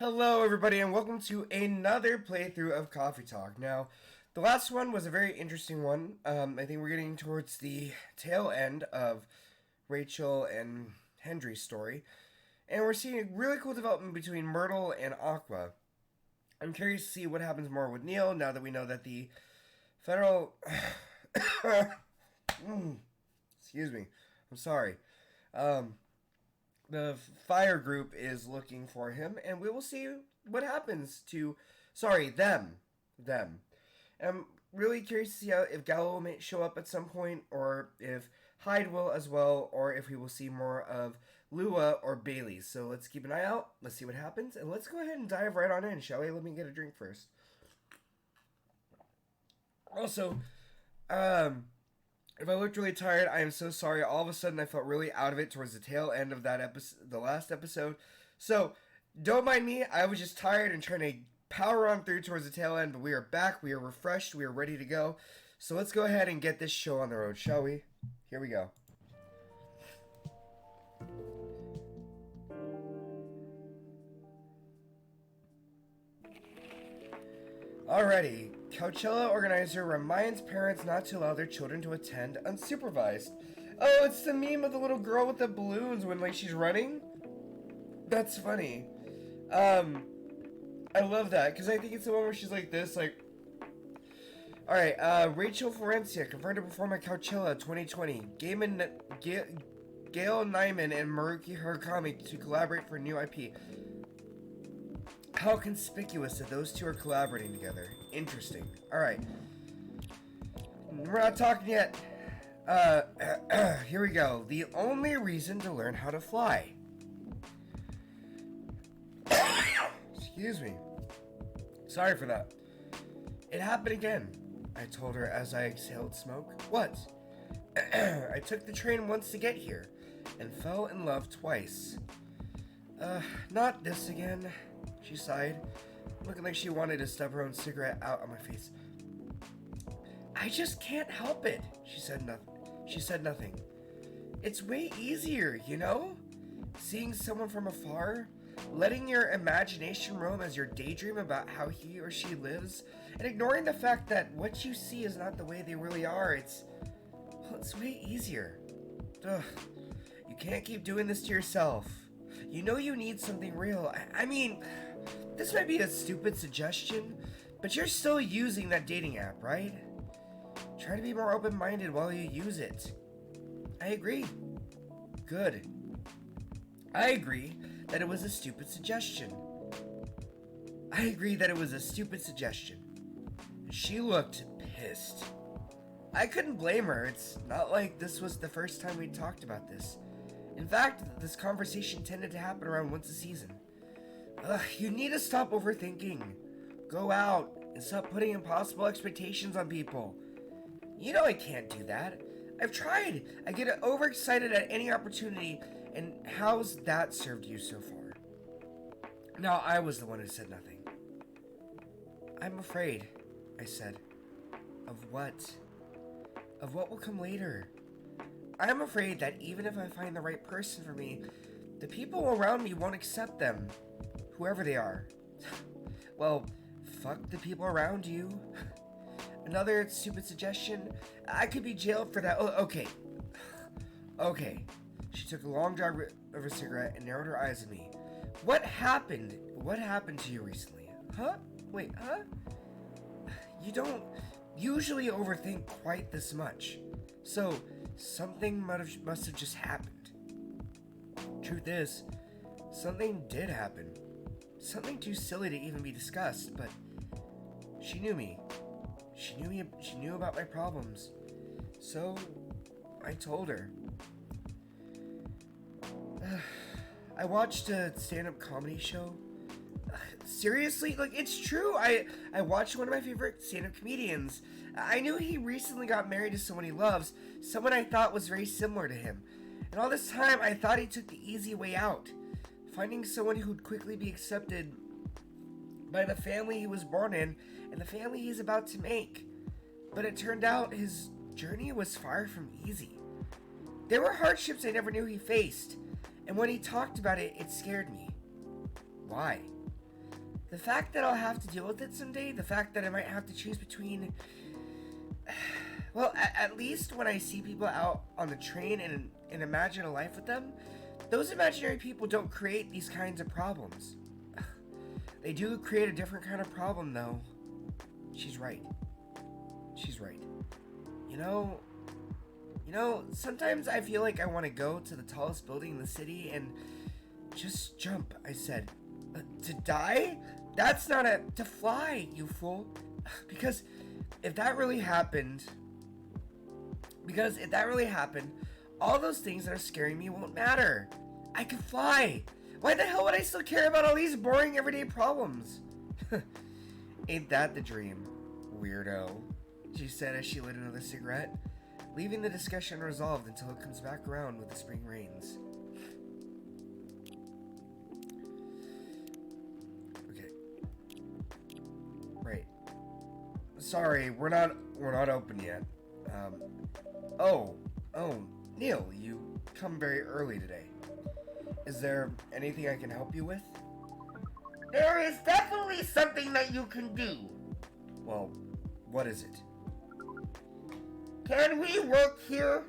Hello everybody and welcome to another playthrough of Coffee Talk. Now, the last one was a very interesting one. I think we're getting towards the tail end of Rachel and Hendry's story. And we're seeing a really cool development between Myrtle and Aqua. I'm curious to see what happens more with Neil now that we know that the federal... Excuse me. I'm sorry. The fire group is looking for him, and we will see what happens to, them. I'm really curious to see if Gallo may show up at some point, or if Hyde will as well, or if we will see more of Lua or Bailey. So let's keep an eye out, let's see what happens, and let's go ahead and dive right on in, shall we? Let me get a drink first. Also, if I looked really tired, I am so sorry. All of a sudden, I felt really out of it towards the tail end of that episode, the last episode. So, don't mind me. I was just tired and trying to power on through towards the tail end. But we are back. We are refreshed. We are ready to go. So let's go ahead and get this show on the road, shall we? Here we go. Alrighty. Coachella organizer reminds parents not to allow their children to attend unsupervised. Oh, it's the meme of the little girl with the balloons when she's running. That's funny. I love that because I think it's the one where she's like this, like. All right, Rachel Florencia confirmed to perform at Coachella 2020. Gail Nyman and Maruki Harakami to collaborate for new IP. How conspicuous that those two are collaborating together. Interesting. Alright. We're not talking yet. Here we go. The only reason to learn how to fly. Excuse me. Sorry for that. It happened again, I told her as I exhaled smoke. What? I took the train once to get here and fell in love twice. Not this again. She sighed, looking like she wanted to stub her own cigarette out on my face. I just can't help it, she said nothing. It's way easier, you know? Seeing someone from afar, letting your imagination roam as you daydream about how he or she lives, and ignoring the fact that what you see is not the way they really are. It's way easier. Ugh. You can't keep doing this to yourself. You know you need something real. I mean, this might be a stupid suggestion, but you're still using that dating app, right? Try to be more open-minded while you use it. I agree. Good. I agree that it was a stupid suggestion. She looked pissed. I couldn't blame her. It's not like this was the first time we talked about this. In fact, this conversation tended to happen around once a season. You need to stop overthinking. Go out and stop putting impossible expectations on people. You know I can't do that. I've tried. I get overexcited at any opportunity, and how's that served you so far? No, I was the one who said nothing. I'm afraid, I said. Of what? Of what will come later. I'm afraid that even if I find the right person for me, the people around me won't accept them. Whoever they are. Well, fuck the people around you. Another stupid suggestion. I could be jailed for that. Oh, okay. Okay. She took a long drag of her cigarette and narrowed her eyes at me. What happened? What happened to you recently? Huh? Wait, huh? You don't usually overthink quite this much. So, something must have just happened. Truth is, something did happen. Something too silly to even be discussed, but she knew me. She knew about my problems. So, I told her. I watched a stand-up comedy show. Seriously? Like, it's true. I watched one of my favorite stand-up comedians. I knew he recently got married to someone he loves, someone I thought was very similar to him. And all this time, I thought he took the easy way out. Finding someone who'd quickly be accepted by the family he was born in and the family he's about to make. But it turned out his journey was far from easy. There were hardships I never knew he faced, and when he talked about it, it scared me. Why? The fact that I'll have to deal with it someday, the fact that I might have to choose between... Well, at least when I see people out on the train and imagine a life with them, those imaginary people don't create these kinds of problems. They do create a different kind of problem, though. She's right. She's right. You know, sometimes I feel like I want to go to the tallest building in the city and just jump, I said. To die? That's not to fly, you fool. Because if that really happened, all those things that are scaring me won't matter. I could fly. Why the hell would I still care about all these boring everyday problems? Ain't that the dream, weirdo? She said as she lit another cigarette, leaving the discussion resolved until it comes back around with the spring rains. Okay. Right. Sorry, we're not open yet. Oh, Neil, you come very early today. Is there anything I can help you with? There is definitely something that you can do. Well, what is it? Can we work here?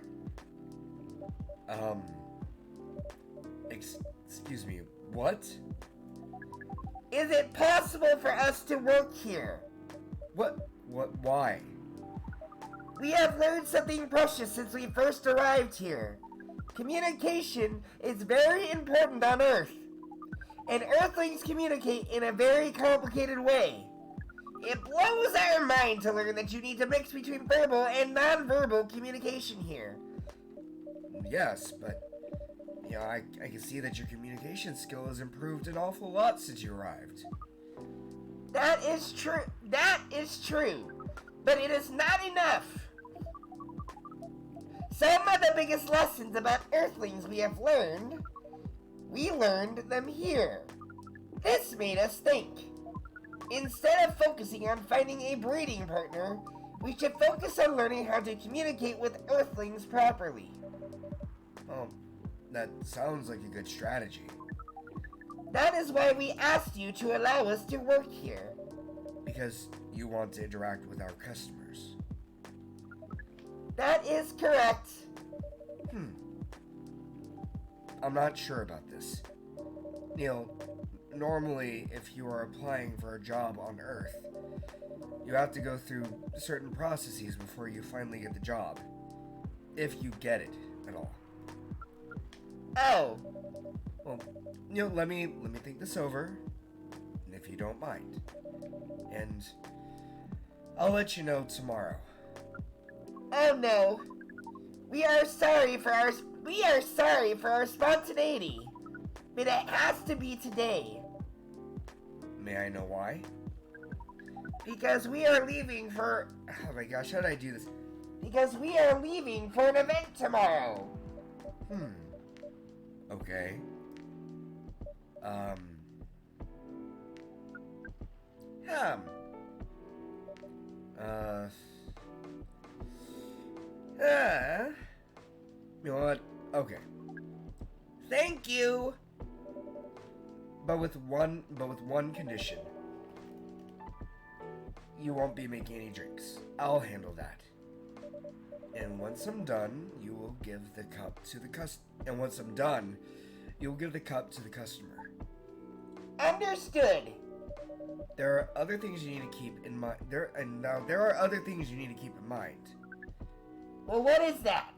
Excuse me, what? Is it possible for us to work here? Why? We have learned something precious since we first arrived here. Communication is very important on Earth, and Earthlings communicate in a very complicated way. It blows our mind to learn that you need to mix between verbal and non-verbal communication here. Yes, but I can see that your communication skill has improved an awful lot since you arrived. That is true. But it is not enough. Some of the biggest lessons about Earthlings we learned them here. This made us think. Instead of focusing on finding a breeding partner, we should focus on learning how to communicate with Earthlings properly. Oh, that sounds like a good strategy. That is why we asked you to allow us to work here. Because you want to interact with our customers. That is correct. I'm not sure about this. Neil, normally if you are applying for a job on Earth, you have to go through certain processes before you finally get the job. If you get it at all. Oh. Well, let me think this over, and if you don't mind. And I'll let you know tomorrow. Oh no. We are sorry for our spontaneity. But it has to be today. May I know why? Because we are leaving for... Oh my gosh, how did I do this? Because we are leaving for an event tomorrow. Okay. You know what? Okay. Thank you. But with one condition. You won't be making any drinks. I'll handle that. And once I'm done, you will give the cup to the customer. Understood. There are other things you need to keep in mind. There are other things you need to keep in mind. Well, what is that?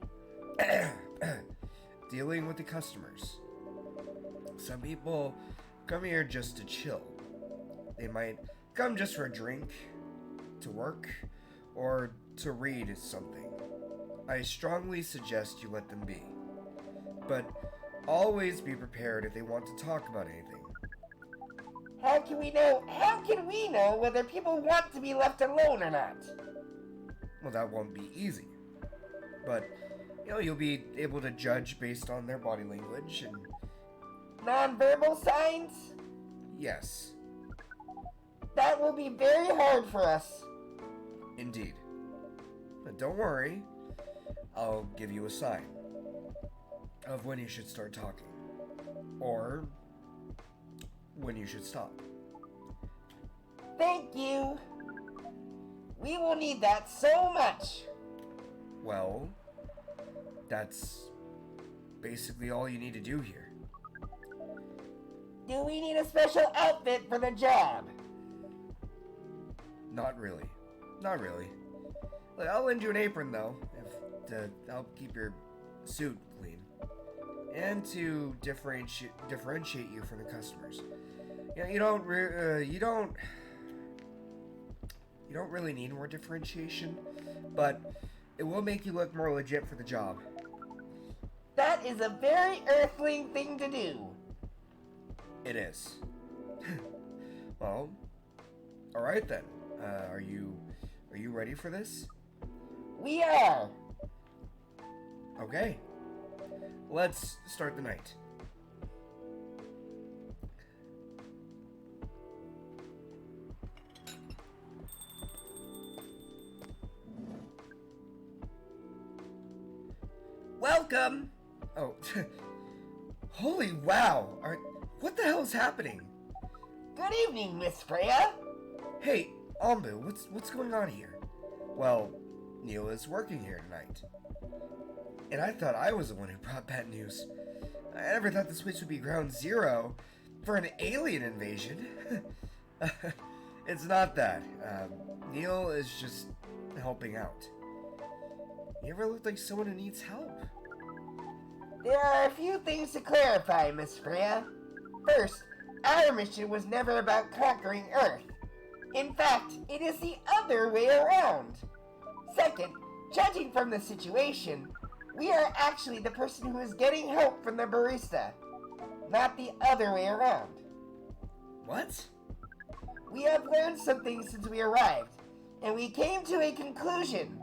Dealing with the customers. Some people come here just to chill. They might come just for a drink, to work, or to read something. I strongly suggest you let them be. But always be prepared if they want to talk about anything. How can we know whether people want to be left alone or not? Well, that won't be easy. But, you'll be able to judge based on their body language and... Nonverbal signs? Yes. That will be very hard for us. Indeed. But don't worry. I'll give you a sign of when you should start talking. Or when you should stop. Thank you. We will need that so much. Well, that's basically all you need to do here. Do we need a special outfit for the job? Not really. Not really. Look, I'll lend you an apron though, to help keep your suit clean, and to differentiate you from the customers. You know, you don't really need more differentiation, but it will make you look more legit for the job. That is a very earthling thing to do. It is. Well, all right then. Are you ready for this? We are. Okay. Let's start the night. Welcome. Oh, holy wow! What the hell is happening? Good evening, Miss Freya. Hey, Ambu, what's going on here? Well, Neil is working here tonight, and I thought I was the one who brought bad news. I never thought this place would be ground zero for an alien invasion. It's not that. Neil is just helping out. You ever look like someone who needs help? There are a few things to clarify, Miss Freya. First, our mission was never about conquering Earth. In fact, it is the other way around. Second, judging from the situation, we are actually the person who is getting help from the barista, not the other way around. What? We have learned some things since we arrived, and we came to a conclusion.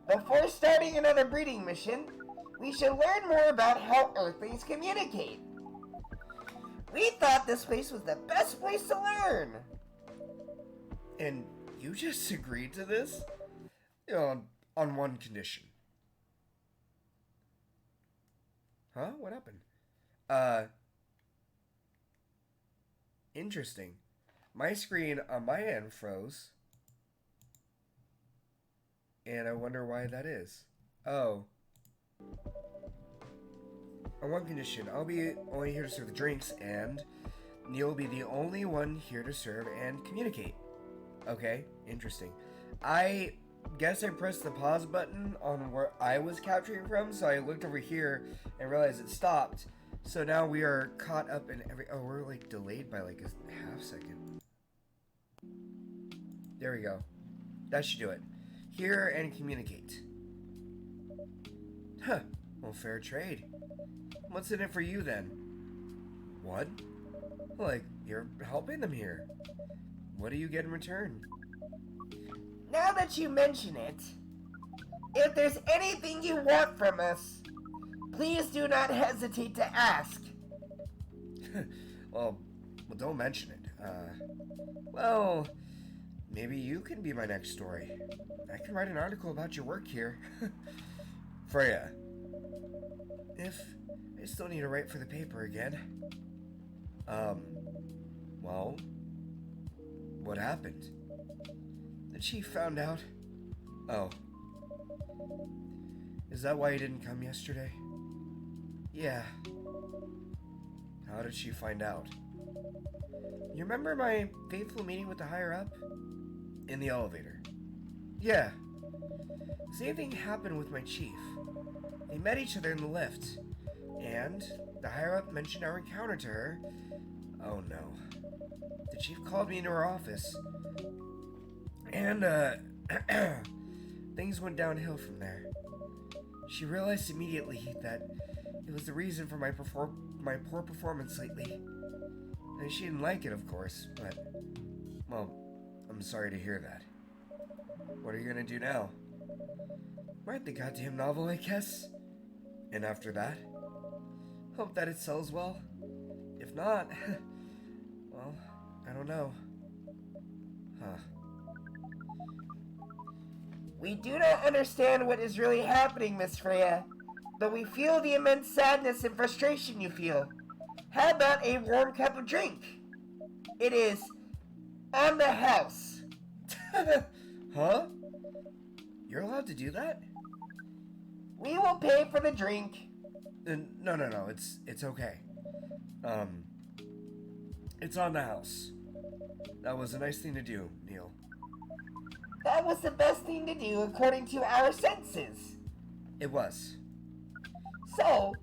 Before starting another breeding mission, we should learn more about how Earthlings communicate. We thought this place was the best place to learn. And you just agreed to this? You know, on one condition. Huh? What happened? Interesting. My screen on my end froze. And I wonder why that is. Oh. On one condition, I'll be only here to serve the drinks, and Neil will be the only one here to serve and communicate. Okay, interesting. I guess I pressed the pause button on where I was capturing from, so I looked over here and realized it stopped. So now we are caught up in oh, we're like delayed by like a half second. There we go. That should do it. Hear and communicate. Huh. Well, fair trade. What's in it for you then? What? Like, you're helping them here. What do you get in return? Now that you mention it, if there's anything you want from us, please do not hesitate to ask. well, don't mention it. Well, maybe you can be my next story. I can write an article about your work here. Freya, if I still need to write for the paper again. Well, what happened? The chief found out. Oh. Is that why you didn't come yesterday? Yeah. How did she find out? You remember my fateful meeting with the higher up? In the elevator. Yeah. The same thing happened with my chief. They met each other in the lift, and the higher up mentioned our encounter to her. Oh no. The chief called me into her office, and things went downhill from there. She realized immediately that it was the reason for my poor performance lately. And she didn't like it, of course, but, well, I'm sorry to hear that. What are you gonna do now? Write the goddamn novel, I guess. And after that, hope that it sells well. If not, well, I don't know. Huh. We do not understand what is really happening, Miss Freya, but we feel the immense sadness and frustration you feel. How about a warm cup of drink? It is On the house. Huh? You're allowed to do that? We will pay for the drink. No. It's okay. It's on the house. That was a nice thing to do, Neil. That was the best thing to do according to our senses. It was. So,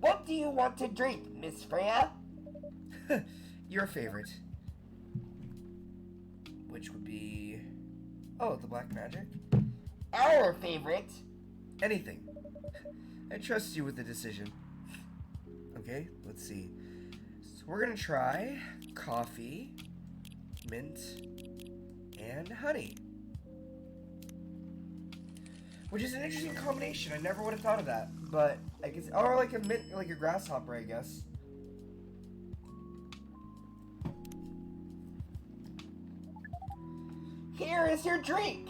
what do you want to drink, Miss Freya? Your favorite. Which would be... Oh, the black magic? Our favorite. Anything. I trust you with the decision. Okay, let's see. So we're gonna try coffee, mint, and honey. Which is an interesting combination. I never would have thought of that. But I guess, or like a mint, like a grasshopper, I guess. Here is your drink.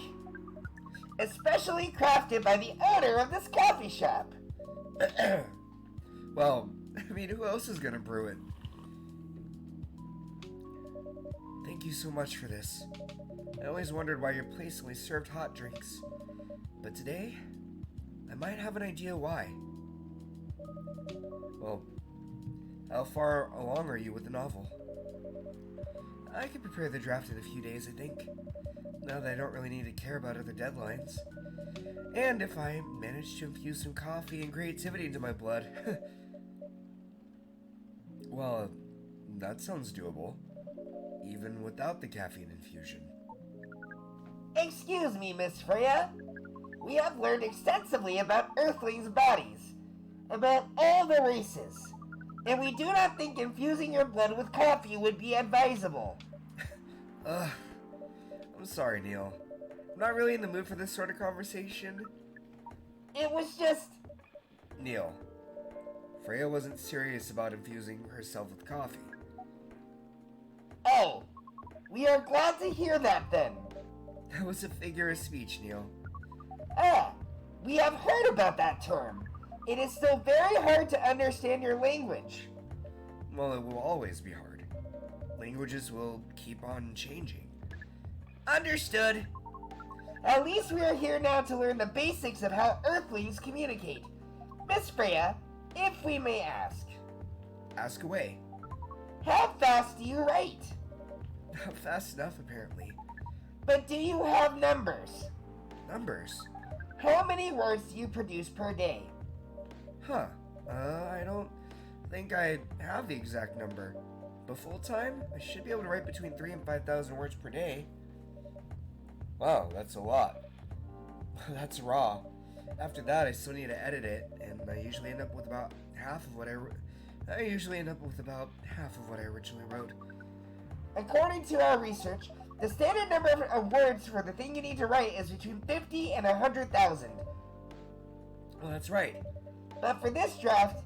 Especially crafted by the owner of this coffee shop. Well, I mean, who else is gonna brew it? Thank you so much for this. I always wondered why your place only served hot drinks. But today, I might have an idea why. Well, how far along are you with the novel? I can prepare the draft in a few days, I think. Now that I don't really need to care about other deadlines. And if I manage to infuse some coffee and creativity into my blood. Well, that sounds doable. Even without the caffeine infusion. Excuse me, Miss Freya. We have learned extensively about Earthlings' bodies, about all the races, and we do not think infusing your blood with coffee would be advisable. I'm sorry, Neil. I'm not really in the mood for this sort of conversation. It was just... Neil, Freya wasn't serious about infusing herself with coffee. Oh, we are glad to hear that then. That was a figure of speech, Neil. Ah, we have heard about that term. It is still very hard to understand your language. Well, it will always be hard. Languages will keep on changing. Understood. At least we are here now to learn the basics of how Earthlings communicate. Miss Freya, if we may ask. Ask away. How fast do you write? Not fast enough, apparently. But do you have numbers? Numbers? How many words do you produce per day? Huh. I don't think I have the exact number. But full time, I should be able to write between 3,000 and 5,000 words per day. Wow, that's a lot. That's raw. After that, I still need to edit it, and I usually end up with about half of what I originally wrote. According to our research, the standard number of words for the thing you need to write is between 50 and 100,000. Well, that's right. But for this draft,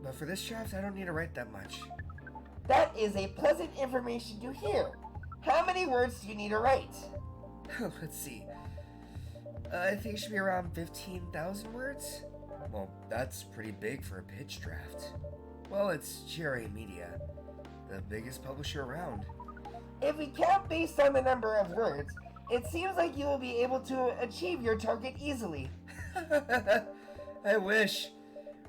I don't need to write that much. That is a pleasant information to hear. How many words do you need to write? Let's see. I think it should be around 15,000 words. Well, that's pretty big for a pitch draft. Well, it's GRA Media, the biggest publisher around. If we count based on the number of words, it seems like you will be able to achieve your target easily. I wish.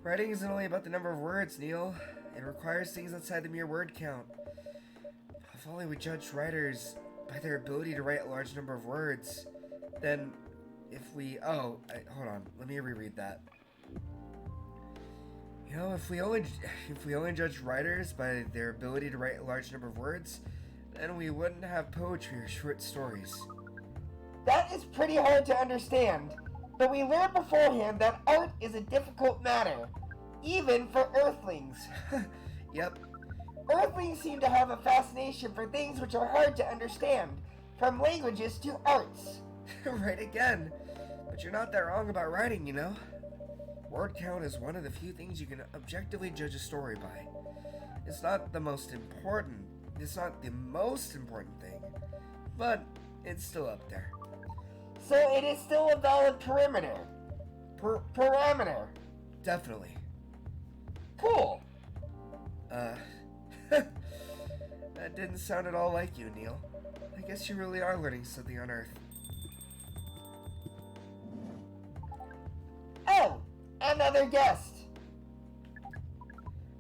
Writing isn't only about the number of words, Neil. It requires things outside the mere word count. If only we judged writers by their ability to write a large number of words, then hold on, let me reread that. You know, if we only judged writers by their ability to write a large number of words, then we wouldn't have poetry or short stories. That is pretty hard to understand, but we learned beforehand that art is a difficult matter, even for Earthlings. Yep. Earthlings seem to have a fascination for things which are hard to understand, from languages to arts. Right again. But you're not that wrong about writing, you know? Word count is one of the few things you can objectively judge a story by. It's not the most important thing, but it's still up there. So it is still a valid parameter. Definitely. Cool. That didn't sound at all like you, Neil. I guess you really are learning something on Earth. Oh, another guest.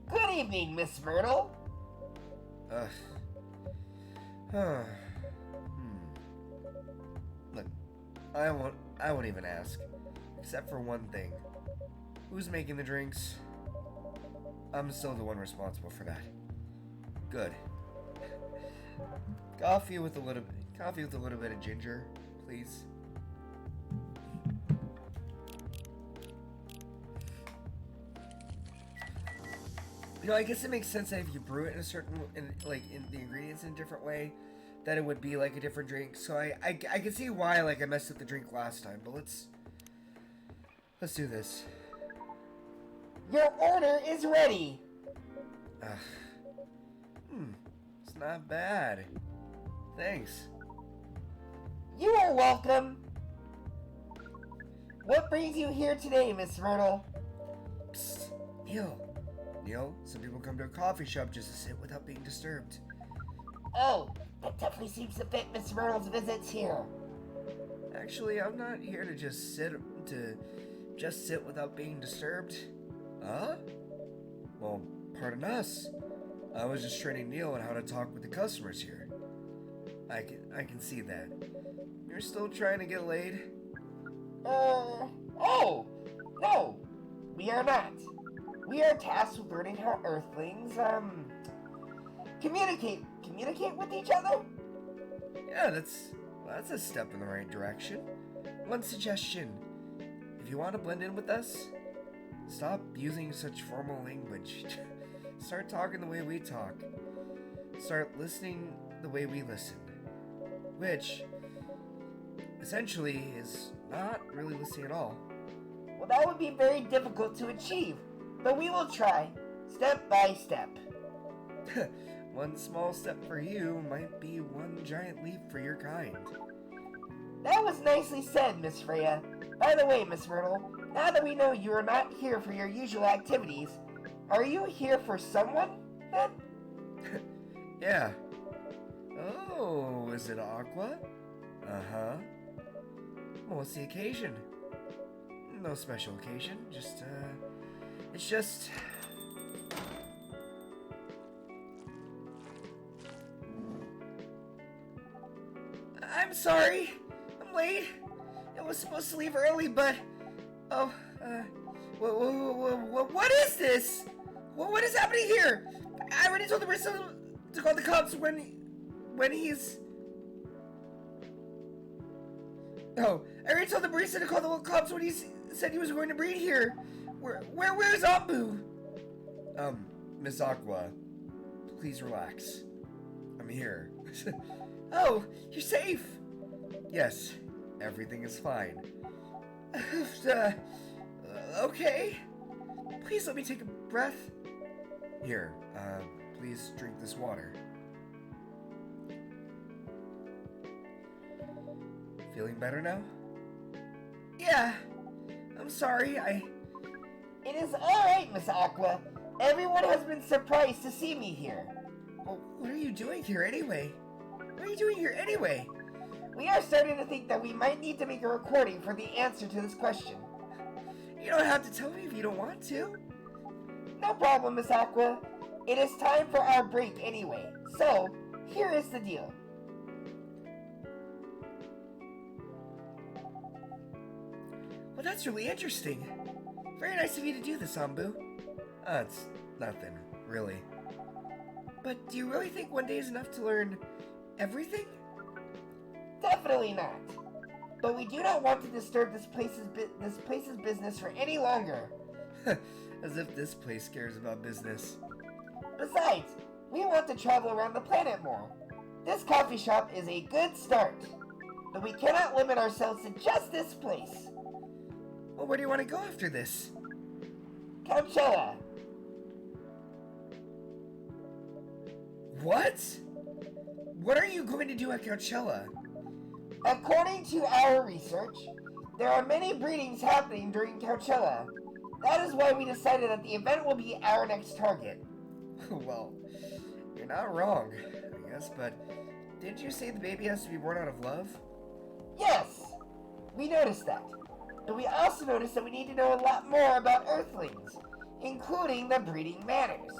Good evening, Miss Myrtle. Ugh. Huh. Look, I won't even ask. Except for one thing. Who's making the drinks? I'm still the one responsible for that. Good. Coffee with a little bit of ginger, please. You know, I guess it makes sense that if you brew it in a certain, in the ingredients in a different way, that it would be like a different drink. So I can see why I messed up the drink last time. But let's do this. Your order is ready. It's not bad. Thanks. You are welcome. What brings you here today, Miss Myrtle? Psst, Neil. Neil, some people come to a coffee shop just to sit without being disturbed. Oh, that definitely seems to fit Miss Myrtle's visits here. Actually, I'm not here to just sit without being disturbed. Huh? Well, pardon us. I was just training Neil on how to talk with the customers here. I can see that. You're still trying to get laid? Oh, no, we are not. We are tasked with learning how Earthlings, communicate with each other? Yeah, that's a step in the right direction. One suggestion. If you want to blend in with us, stop using such formal language. Start talking the way we talk. Start listening the way we listen. Which, essentially, is not really listening at all. Well, that would be very difficult to achieve, but we will try, step by step. One small step for you might be one giant leap for your kind. That was nicely said, Miss Freya. By the way, Miss Myrtle, now that we know you are not here for your usual activities, are you here for someone, then? Yeah. Oh, is it Aqua? Uh-huh. Well, what's the occasion? No special occasion, it's just... I'm sorry, I'm late. I was supposed to leave early, but... what is this? What is happening here? I already told the barista to call the cops when he's... Oh, I already told the barista to call the cops when he said he was going to breed here. Where's Ambu? Miss Aqua, please relax. I'm here. Oh, you're safe. Yes, everything is fine. Okay. Please let me take a breath. Here, please drink this water. Feeling better now? Yeah. I'm sorry, It is alright, Miss Aqua. Everyone has been surprised to see me here. Well, what are you doing here anyway? We are starting to think that we might need to make a recording for the answer to this question. You don't have to tell me if you don't want to. No problem, Miss Aqua. It is time for our break anyway. So, here is the deal. Well, that's really interesting. Very nice of you to do this, Ambu. It's nothing, really. But do you really think one day is enough to learn everything? Definitely not. But we do not want to disturb this place's business for any longer. As if this place cares about business. Besides, we want to travel around the planet more. This coffee shop is a good start. But we cannot limit ourselves to just this place. Well, where do you want to go after this? Coachella. What? What are you going to do at Coachella? According to our research, there are many breedings happening during Coachella. That is why we decided that the event will be our next target. Well, you're not wrong. I us, but didn't you say the baby has to be born out of love? Yes, we noticed that. But we also noticed that we need to know a lot more about Earthlings, including the breeding manners.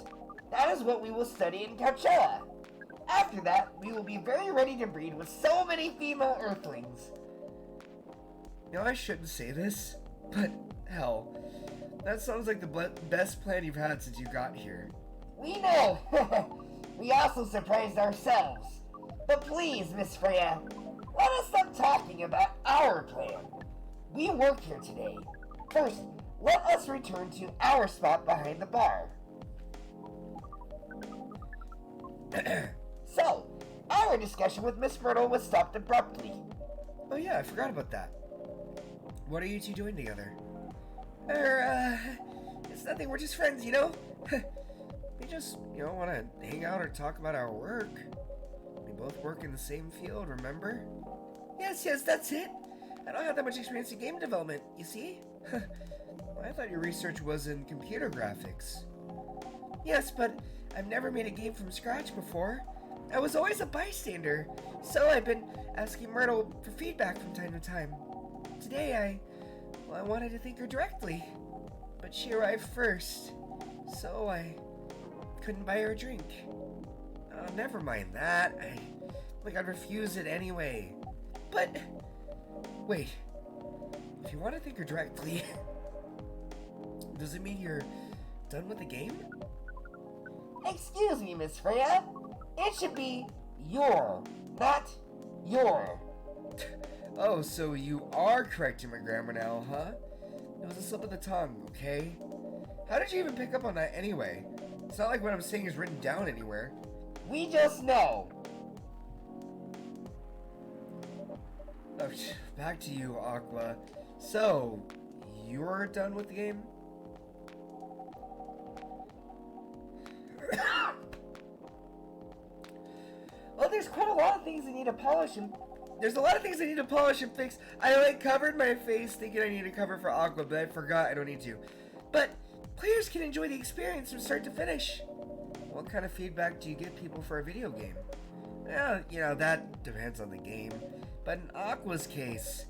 That is what we will study in Coachella. After that, we will be very ready to breed with so many female Earthlings. You know, I shouldn't say this, but hell, that sounds like the best plan you've had since you got here. We know! We also surprised ourselves. But please, Miss Freya, let us stop talking about our plan. We work here today. First, let us return to our spot behind the bar. So, our discussion with Miss Myrtle was stopped abruptly. Oh yeah, I forgot about that. What are you two doing together? It's nothing, we're just friends, you know? We just, want to hang out or talk about our work. We both work in the same field, remember? Yes, that's it. I don't have that much experience in game development, you see? I thought your research was in computer graphics. Yes, but I've never made a game from scratch before. I was always a bystander, so I've been asking Myrtle for feedback from time to time. Today, I wanted to thank her directly, but she arrived first, so I couldn't buy her a drink. Oh, never mind that. I'd refuse it anyway. But, wait, if you want to thank her directly, does it mean you're done with the game? Excuse me, Miss Freya. It should be your, not your. Oh, so you are correcting my grammar now, huh? It was a slip of the tongue, okay? How did you even pick up on that anyway? It's not like what I'm saying is written down anywhere. We just know. Oh, back to you, Aqua. So, you're done with the game? Well, there's quite a lot of things I need to polish and... There's a lot of things I need to polish and fix. I covered my face thinking I need to cover for Aqua, but I forgot I don't need to. But players can enjoy the experience from start to finish. What kind of feedback do you give people for a video game? Well, that depends on the game. But in Aqua's case,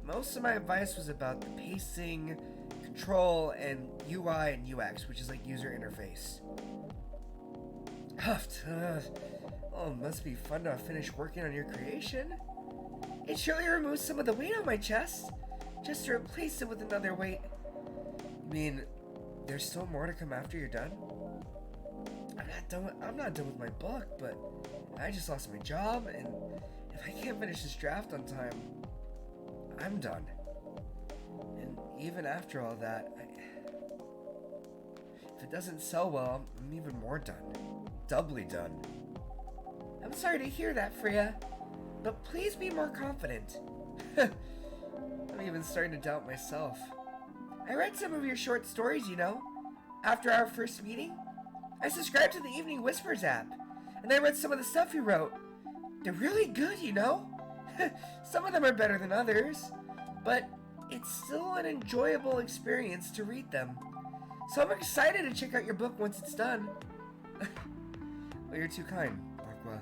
most of my advice was about the pacing, control, and UI and UX, which is like user interface. Oh, it must be fun to finish working on your creation. It surely removes some of the weight on my chest, just to replace it with another weight. You mean, there's still more to come after you're done? I'm not done with my book, but I just lost my job, and if I can't finish this draft on time, I'm done. And even after all that, if it doesn't sell well, I'm even more done. Doubly done. I'm sorry to hear that, Freya, but please be more confident. I'm even starting to doubt myself. I read some of your short stories, after our first meeting. I subscribed to the Evening Whispers app, and I read some of the stuff you wrote. They're really good, Some of them are better than others, but it's still an enjoyable experience to read them. So I'm excited to check out your book once it's done. Well, you're too kind, Aqua.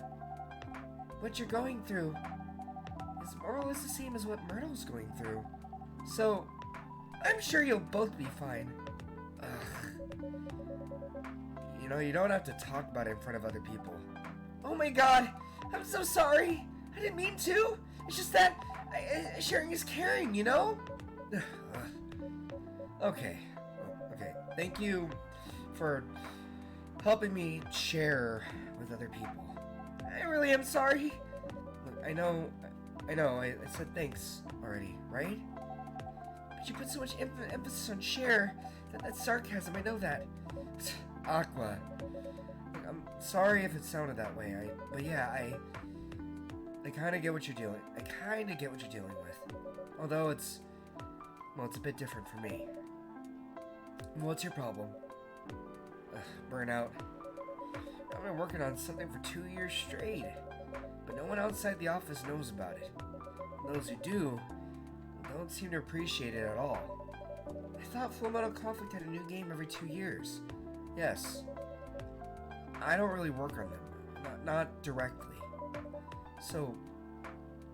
What you're going through is more or less the same as what Myrtle's going through. So, I'm sure you'll both be fine. Ugh. You don't have to talk about it in front of other people. Oh my god, I'm so sorry. I didn't mean to. It's just that sharing is caring, Okay. Thank you for helping me share with other people. I really am sorry. Look, I know, I said thanks already, right? But you put so much emphasis on share that that's sarcasm, I know that. Aqua. Look, I'm sorry if it sounded that way, but yeah, I kind of get what you're dealing. I kind of get what you're dealing with. Although it's a bit different for me. What's your problem? Burnout. I've been working on something for 2 years straight, but no one outside the office knows about it. And those who do don't seem to appreciate it at all. I thought Full Metal Conflict had a new game every 2 years. Yes. I don't really work on them. not directly. So,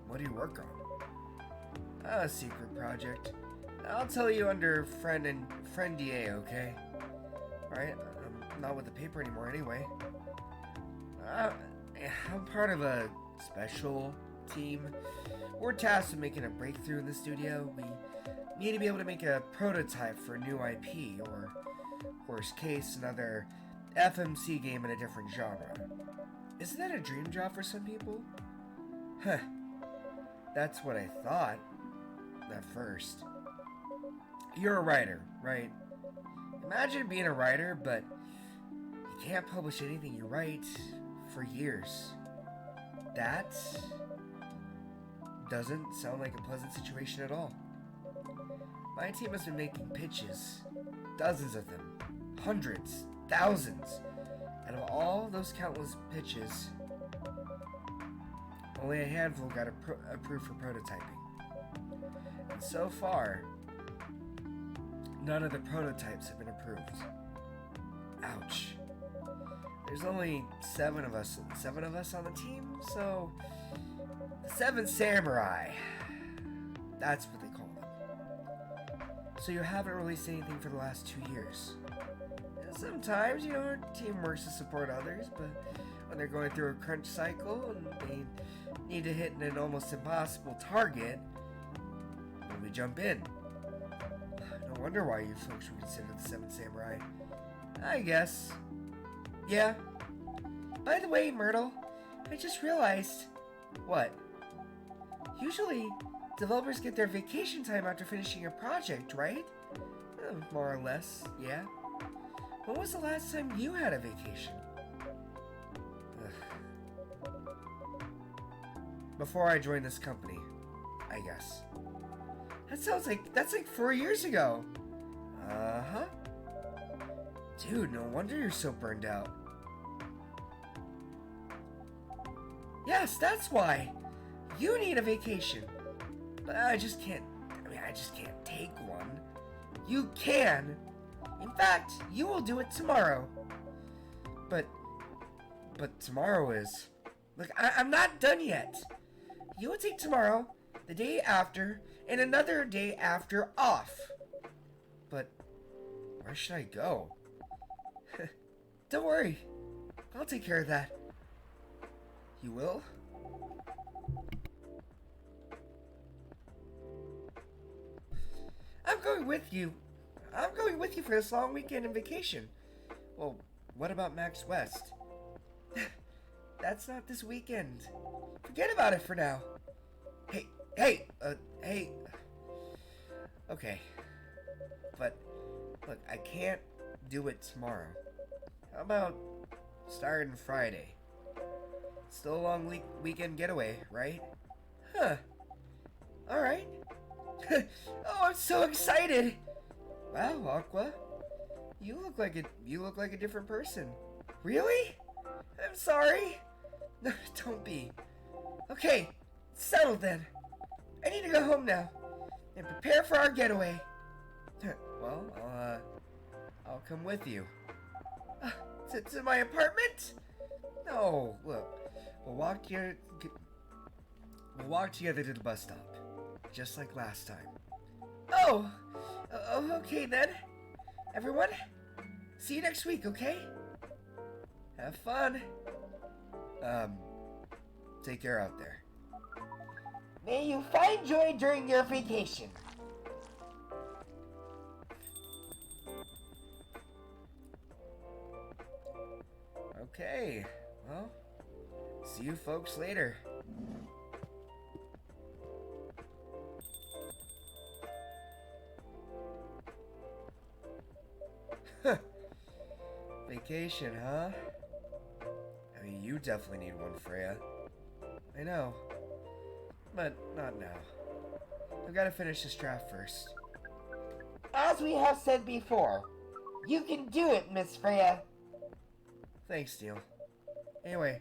what do you work on? A secret project. I'll tell you under friend DA, okay? Alright, I'm not with the paper anymore anyway. I'm part of a special team. We're tasked with making a breakthrough in the studio. We need to be able to make a prototype for a new IP, or worst case, another FMC game in a different genre. Isn't that a dream job for some people? Huh. That's what I thought at first. You're a writer, right? Imagine being a writer, but you can't publish anything you write for years. That doesn't sound like a pleasant situation at all. My team has been making pitches, dozens of them, hundreds, thousands. Out of all those countless pitches, only a handful got approved for prototyping. And so far, none of the prototypes have been approved. Ouch. There's only seven of us on the team, so the 7 samurai. That's what they call them. So you haven't released anything for the last 2 years. And sometimes, our team works to support others, but when they're going through a crunch cycle and they need to hit an almost impossible target, we jump in. No wonder why you folks were considered the 7 samurai. I guess. Yeah. By the way, Myrtle, I just realized. What? Usually, developers get their vacation time after finishing a project, right? More or less, yeah. When was the last time you had a vacation? Ugh. Before I joined this company, I guess. That's like 4 years ago. Uh-huh. Dude, no wonder you're so burned out. Yes, that's why. You need a vacation. But I just can't take one. You can. In fact, you will do it tomorrow. But tomorrow is... Look, I'm not done yet. You will take tomorrow, the day after, and another day after off. But where should I go? Don't worry. I'll take care of that. You will? I'm going with you. I'm going with you for this long weekend and vacation. Well, what about Max West? That's not this weekend. Forget about it for now. Hey. Okay. But, look, I can't do it tomorrow. How about starting Friday? Still a long weekend getaway, right? Huh. Alright. Oh, I'm so excited! Wow, Aqua. You look like a different person. Really? I'm sorry. No, don't be. Okay, settled then. I need to go home now and prepare for our getaway. Well, I'll come with you. To my apartment? No, look. We'll walk together to the bus stop, just like last time. Oh, okay then. Everyone, see you next week, okay? Have fun. Take care out there. May you find joy during your vacation. Okay, well, see you folks later. Vacation, huh? I mean, you definitely need one, Freya. I know. But not now. I've got to finish this draft first. As we have said before, you can do it, Miss Freya. Thanks, Neil. Anyway,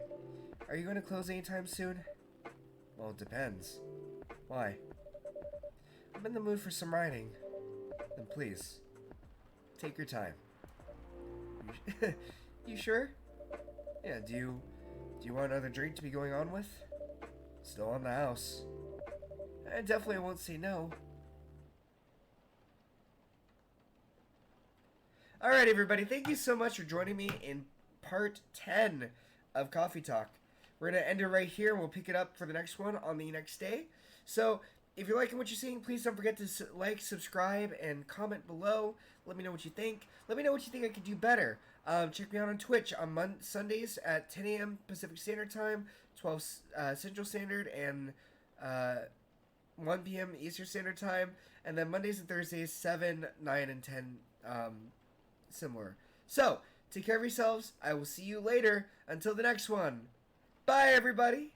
are you going to close anytime soon? Well, it depends. Why? I'm in the mood for some writing. Then please, take your time. You sure? Yeah, do you Do you want another drink to be going on with? Still on the house. I definitely won't say no. Alright, everybody, thank you so much for joining me in part 10 of Coffee Talk. We're going to end it right here, and we'll pick it up for the next one on the next day. So, if you're liking what you're seeing, please don't forget to like, subscribe, and comment below. Let me know what you think. Let me know what you think I could do better. Check me out on Twitch on Sundays at 10 a.m. Pacific Standard Time, 12 Central Standard, and 1 p.m. Eastern Standard Time. And then Mondays and Thursdays, 7, 9, and 10 similar. So, take care of yourselves. I will see you later. Until the next one. Bye, everybody.